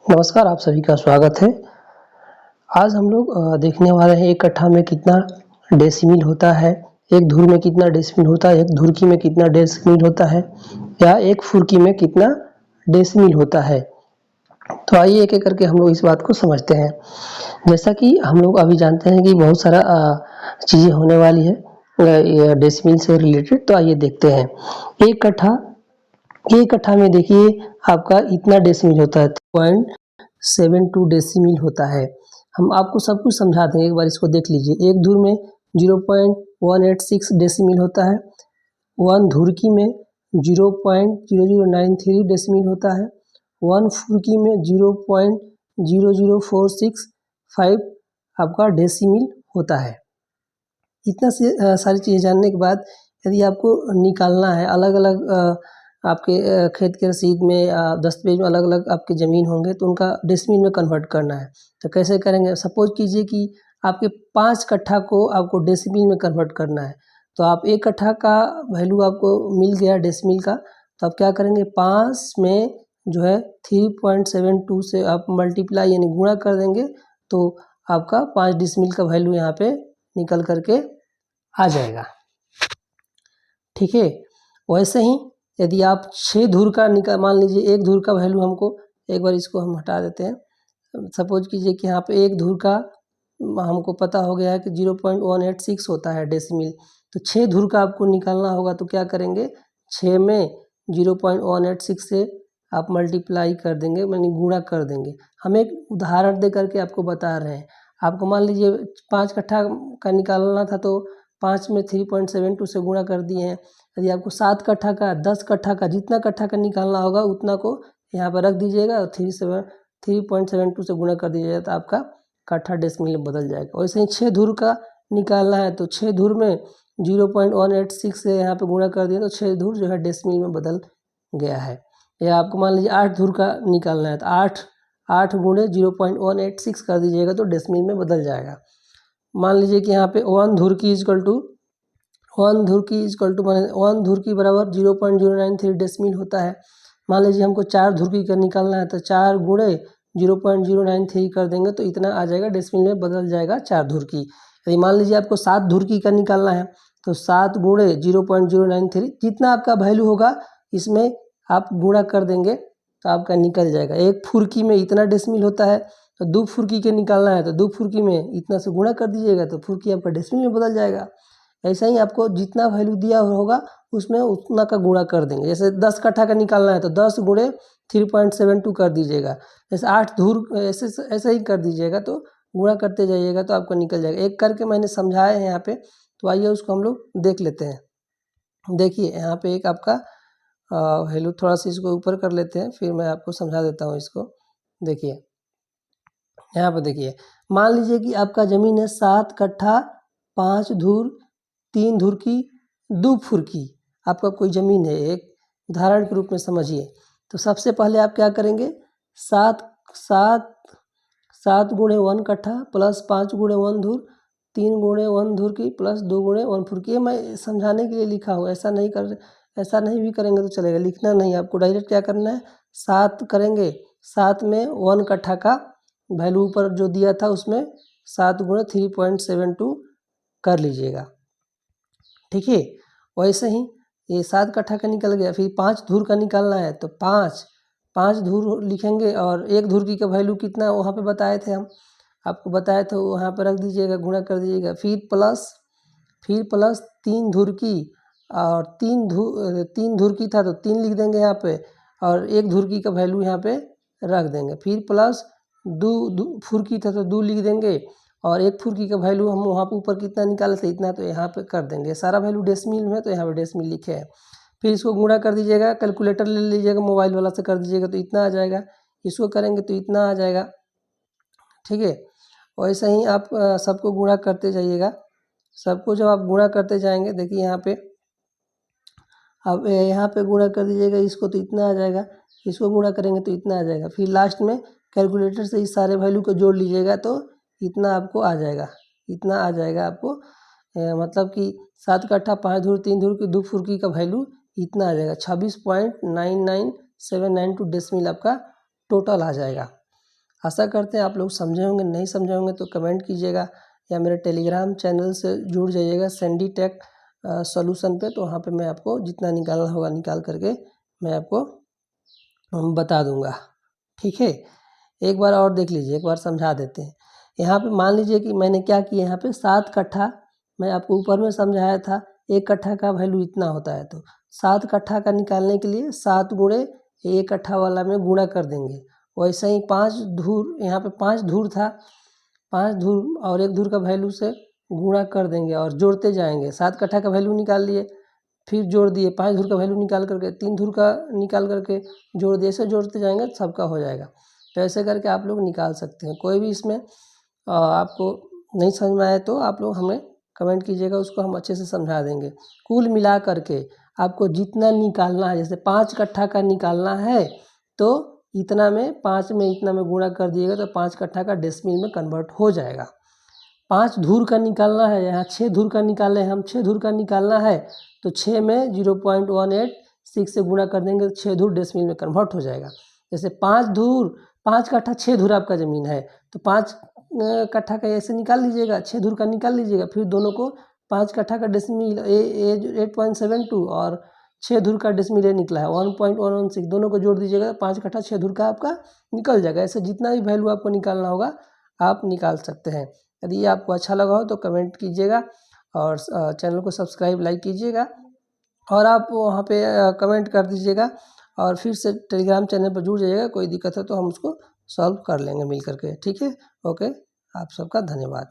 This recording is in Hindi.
नमस्कार, आप सभी का स्वागत है। आज हम लोग देखने वाले हैं एक कट्ठा में कितना डेसिमल होता है, एक धुर में कितना डेसिमल होता है, एक धुरकी में कितना डेसिमल होता है या एक फुरकी में कितना डेसिमल होता है। तो आइए एक-एक करके हम लोग इस बात को समझते हैं। जैसा कि हम लोग अभी जानते हैं कि बहुत सारा चीज़ें होने वाली है ये डेसिमल से रिलेटेड, तो आइए देखते हैं। एक कट्ठा में देखिए आपका इतना डेसिमल होता है, 0.72 डेसिमल होता है। हम आपको सब कुछ समझा देंगे, एक बार इसको देख लीजिए। एक धुर में 0.186 डेसिमल होता है, 1 धुरकी में 0.0093 डेसिमल होता है, 1 फुरकी में 0.00465 आपका डेसिमल होता है। इतना से सारी चीज़ें जानने के बाद यदि आपको निकालना है अलग-अलग आपके खेत के रसीद में दस्तावेज में अलग-अलग आपके ज़मीन होंगे तो उनका डेसिमल में कन्वर्ट करना है। तो कैसे करेंगे? सपोज़ कीजिए कि आपके 5 कट्ठा को आपको डेसिमल में कन्वर्ट करना है। तो आप 1 कट्ठा का वैल्यू आपको मिल गया डेसिमल का, तो आप क्या करेंगे 5 में जो है 3.72 से आप मल्टीप्लाई यानी गुणा कर देंगे तो आपका 5 डेसिमल का वैल्यू यहाँ पे निकल कर के आ जाएगा। ठीक है, वैसे ही यदि आप 6 धुर का मान लीजिए, एक धुर का वैल्यू हमको, एक बार इसको हम हटा देते हैं। सपोज कीजिए कि यहाँ पे एक धुर का हमको पता हो गया है कि 0.186 होता है डेसिमल, तो 6 धुर का आपको निकालना होगा। तो क्या करेंगे 6 में 0.186 से आप मल्टीप्लाई कर देंगे, यानी गुणा कर देंगे। हम एक उदाहरण दे करके आपको बता रहे हैं। आपको मान लीजिए 5 कट्ठा का निकालना था तो 5 में 3.72 से गुणा कर दिए हैं। यदि आपको 7 कट्ठा का, 10 कट्ठा का, जितना कट्ठा का निकालना होगा उतना को यहाँ पर रख दीजिएगा और 3.72 से गुणा कर दीजिएगा तो आपका कट्ठा डेसिमल में बदल जाएगा। वैसे ही 6 धुर का निकालना है तो 6 धुर में 0.186 से यहाँ पे गुणा कर दिए तो 6 धुर जो है डेसिमल में बदल गया है। या आपको मान लीजिए 8 धुर का निकालना है तो 8 गुणे 0.186 कर दीजिएगा तो डेसिमल में बदल जाएगा। मान लीजिए कि यहाँ पे 1 धुर की इक्वल टू माने 1 धुर की बराबर 0.093 डेसिमल होता है। मान लीजिए हमको 4 धुर की का निकालना है तो 4 गुणे 0.093 कर देंगे तो इतना आ जाएगा, डेसिमल में बदल जाएगा 4 धुर की। यदि मान लीजिए आपको 7 धुर की का निकालना है तो 7 गुणे 0.093, जितना आपका वैल्यू होगा इसमें आप गुणा कर देंगे तो आपका निकल जाएगा। एक फुरकी में इतना डेसिमल होता है तो 2 फुरकी के निकालना है तो 2 फुरकी में इतना से गुणा कर दीजिएगा तो फुरकी आपका डेसिमल में बदल जाएगा। ऐसा ही आपको जितना वैल्यू दिया होगा उसमें उतना का गुणा कर देंगे। जैसे 10 कट्ठा का निकालना है तो 10 गुणे 3.72 कर दीजिएगा। जैसे 8 धुर ऐसे ही कर दीजिएगा तो गुणा करते जाइएगा तो आपको निकल जाएगा। एक करके मैंने समझाया है यहाँ पे, तो आइए उसको हम लोग देख लेते हैं। देखिए यहाँ पे एक आपका वैल्यू, थोड़ा सा इसको ऊपर कर लेते हैं फिर मैं आपको समझा देता हूँ इसको। देखिए यहाँ पर देखिए, मान लीजिए कि आपका ज़मीन है 7 कट्ठा 5 धुर 3 धुर की 2 फुरकी, आपका कोई ज़मीन है। एक उदाहरण के रूप में समझिए। तो सबसे पहले आप क्या करेंगे, 7 गुणे 1 कट्ठा प्लस 5 गुणे 1 धुर, 3 गुणे 1 धुर की प्लस 2 गुणे 1 फुरकी। ये मैं समझाने के लिए लिखा हूँ, ऐसा नहीं भी करेंगे तो चलेगा। लिखना नहीं, आपको डायरेक्ट क्या करना है 7 करेंगे, 7 में 1 कट्ठा का वैल्यू ऊपर जो दिया था उसमें 7 गुणे 3.72 कर लीजिएगा। ठीक है, वैसे ही ये 7 कट्ठा का निकल गया। फिर 5 धुर का निकालना है तो 5 धुर लिखेंगे और 1 धुर की का वैल्यू कितना वहाँ पे बताए थे, हम आपको बताए थे, वहाँ पर रख दीजिएगा, गुणा कर दीजिएगा। फिर प्लस 3 धुर की, और 3 धुर की था तो 3 लिख देंगे यहाँ पे, और 1 धुर की का वैल्यू यहाँ पे रख देंगे। फिर प्लस 2 फुरकी था तो 2 लिख देंगे, और 1 फुरकी का वैल्यू हम वहाँ पे ऊपर कितना निकाले थे इतना, तो यहाँ पे कर देंगे। सारा वैल्यू डेसिमल में तो यहाँ पे डेसिमल लिखे हैं। फिर इसको गुणा कर दीजिएगा, कैलकुलेटर ले लीजिएगा, मोबाइल वाला से कर दीजिएगा तो इतना आ जाएगा। इसको करेंगे तो इतना आ जाएगा। ठीक है, वैसे ही आप सबको गुणा करते जाइएगा। सबको जब आप गुणा करते जाएंगे, देखिए यहाँ पे अब यहाँ पे गुणा कर दीजिएगा इसको तो इतना आ जाएगा, इसको गुणा करेंगे तो इतना आ जाएगा। फिर लास्ट में कैलकुलेटर से इस सारे वैल्यू को जोड़ लीजिएगा तो इतना आपको आ जाएगा। इतना आ जाएगा आपको, मतलब कि 7 कट्ठा 5 धुर 3 धुर की 2 फुरकी का वैल्यू इतना आ जाएगा। 26.99792 डेसिमल आपका टोटल आ जाएगा। आशा करते हैं आप लोग समझे होंगे, नहीं समझे होंगे तो कमेंट कीजिएगा या मेरे टेलीग्राम चैनल से जुड़ जाइएगा सैंडी टेक सॉल्यूशन पे, तो वहाँ पे मैं आपको जितना निकालना होगा निकाल करके मैं आपको बता दूंगा। ठीक है, एक बार और देख लीजिए, एक बार समझा देते हैं। यहाँ पे मान लीजिए कि मैंने क्या किया, यहाँ पे 7 कट्ठा, मैं आपको ऊपर में समझाया था 1 कट्ठा का वैल्यू इतना होता है, तो 7 कट्ठा का निकालने के लिए 7 गुणे 1 कट्ठा वाला में गुणा कर देंगे। वैसे ही 5 धूर, यहाँ पे 5 धूर था, 5 धूर और 1 धूर का वैल्यू से गुणा कर देंगे और जोड़ते जाएंगे। 7 कट्ठा का वैल्यू निकाल लिए, फिर जोड़ दिए, 5 धूर का वैल्यू निकाल करके 3 धूर का निकाल करके जोड़ दिए, ऐसे जोड़ते जाएंगे तो सबका हो जाएगा। तो ऐसे करके आप लोग निकाल सकते हैं। कोई भी इसमें आपको नहीं समझ में आए तो आप लोग हमें कमेंट कीजिएगा, उसको हम अच्छे से समझा देंगे। कुल मिला करके आपको जितना निकालना है, जैसे 5 कट्ठा का निकालना है तो इतना में 5 में इतना में गुणा कर दिएगा तो 5 कट्ठा का डेसिमल में कन्वर्ट हो जाएगा। 5 धूर का निकालना है, यहाँ 6 धूर का निकालना है, हम 6 धूर का निकालना है तो 6 में 0.186 से गुणा कर देंगे तो 6 धूर डेसिमल में कन्वर्ट हो जाएगा। जैसे 5 कट्ठा 6 धूर आपका ज़मीन है तो 5 कट्ठा का ऐसे निकाल लीजिएगा, 6 धूर का निकाल लीजिएगा, फिर दोनों को 5 कट्ठा का डेसिमल 8.72 और 6 धूर का डेसिमल ये निकला है 1.116, दोनों को जोड़ दीजिएगा 5 कट्ठा 6 धूर का आपका निकल जाएगा। ऐसे जितना भी वैल्यू आपको निकालना होगा आप निकाल सकते हैं। यदि ये आपको अच्छा लगा हो तो कमेंट कीजिएगा और चैनल को सब्सक्राइब लाइक कीजिएगा और आप वहाँ पे कमेंट कर दीजिएगा और फिर से टेलीग्राम चैनल पर जुड़ जाइएगा। कोई दिक्कत है तो हम उसको सॉल्व कर लेंगे मिल करके। ठीक है, ओके, आप सबका धन्यवाद।